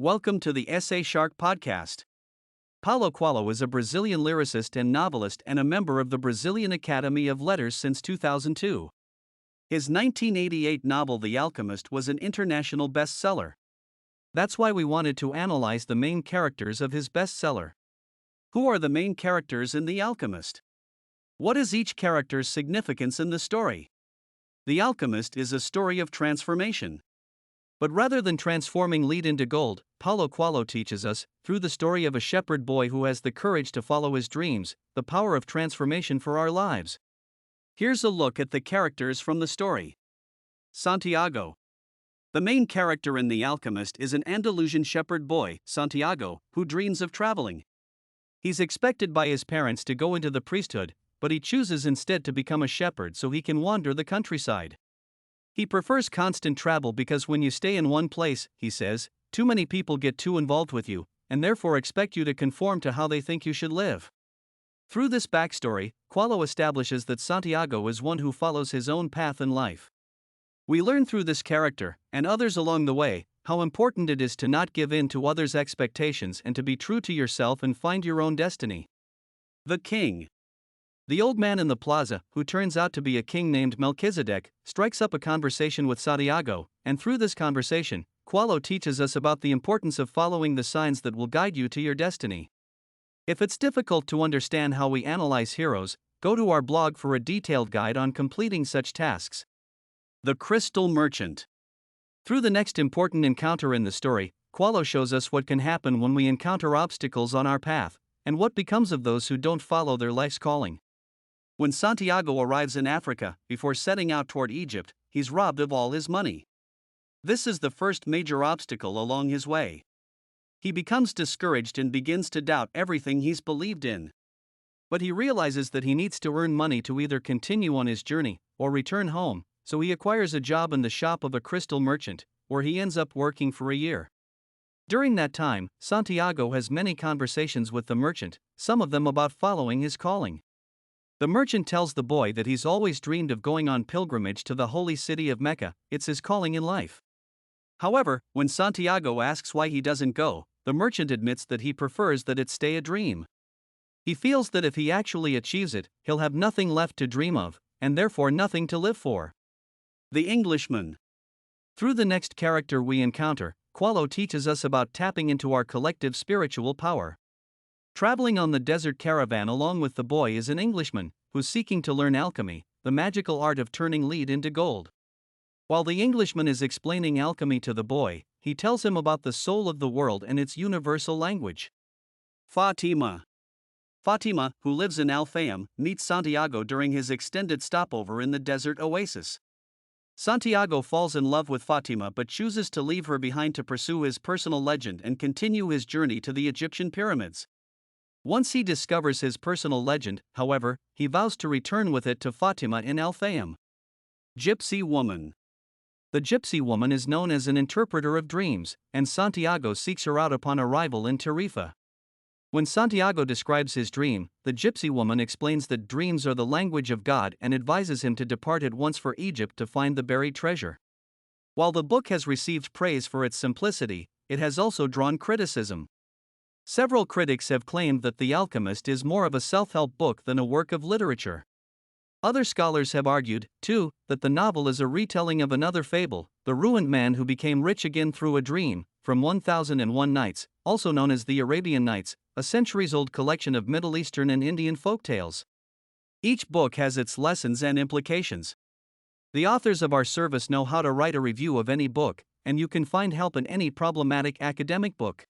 Welcome to the EssayShark podcast. Paulo Coelho is a Brazilian lyricist and novelist and a member of the Brazilian Academy of Letters since 2002. His 1988 novel The Alchemist was an international bestseller. That's why we wanted to analyze the main characters of his bestseller. Who are the main characters in The Alchemist? What is each character's significance in the story? The Alchemist is a story of transformation. But rather than transforming lead into gold, Paulo Coelho teaches us, through the story of a shepherd boy who has the courage to follow his dreams, the power of transformation for our lives. Here's a look at the characters from the story. Santiago. The main character in The Alchemist is an Andalusian shepherd boy, Santiago, who dreams of traveling. He's expected by his parents to go into the priesthood, but he chooses instead to become a shepherd so he can wander the countryside. He prefers constant travel because when you stay in one place, he says, too many people get too involved with you, and therefore expect you to conform to how they think you should live. Through this backstory, Coelho establishes that Santiago is one who follows his own path in life. We learn through this character, and others along the way, how important it is to not give in to others' expectations and to be true to yourself and find your own destiny. The King. The old man in the plaza, who turns out to be a king named Melchizedek, strikes up a conversation with Santiago, and through this conversation, Coelho teaches us about the importance of following the signs that will guide you to your destiny. If it's difficult to understand how we analyze heroes, go to our blog for a detailed guide on completing such tasks. The Crystal Merchant. Through the next important encounter in the story, Coelho shows us what can happen when we encounter obstacles on our path, and what becomes of those who don't follow their life's calling. When Santiago arrives in Africa, before setting out toward Egypt, he's robbed of all his money. This is the first major obstacle along his way. He becomes discouraged and begins to doubt everything he's believed in. But he realizes that he needs to earn money to either continue on his journey or return home, so he acquires a job in the shop of a crystal merchant, where he ends up working for a year. During that time, Santiago has many conversations with the merchant, some of them about following his calling. The merchant tells the boy that he's always dreamed of going on pilgrimage to the holy city of Mecca, it's his calling in life. However, when Santiago asks why he doesn't go, the merchant admits that he prefers that it stay a dream. He feels that if he actually achieves it, he'll have nothing left to dream of, and therefore nothing to live for. The Englishman. Through the next character we encounter, Coelho teaches us about tapping into our collective spiritual power. Traveling on the desert caravan along with the boy is an Englishman, who's seeking to learn alchemy, the magical art of turning lead into gold. While the Englishman is explaining alchemy to the boy, he tells him about the soul of the world and its universal language. Fatima. Fatima, who lives in Al-Fayum, meets Santiago during his extended stopover in the desert oasis. Santiago falls in love with Fatima but chooses to leave her behind to pursue his personal legend and continue his journey to the Egyptian pyramids. Once he discovers his personal legend, however, he vows to return with it to Fatima in Al-Fayum. Gypsy Woman. The gypsy woman is known as an interpreter of dreams, and Santiago seeks her out upon arrival in Tarifa. When Santiago describes his dream, the gypsy woman explains that dreams are the language of God and advises him to depart at once for Egypt to find the buried treasure. While the book has received praise for its simplicity, it has also drawn criticism. Several critics have claimed that The Alchemist is more of a self-help book than a work of literature. Other scholars have argued, too, that the novel is a retelling of another fable, The Ruined Man Who Became Rich Again Through a Dream, from 1001 Nights, also known as the Arabian Nights, a centuries-old collection of Middle Eastern and Indian folktales. Each book has its lessons and implications. The authors of our service know how to write a review of any book, and you can find help in any problematic academic book.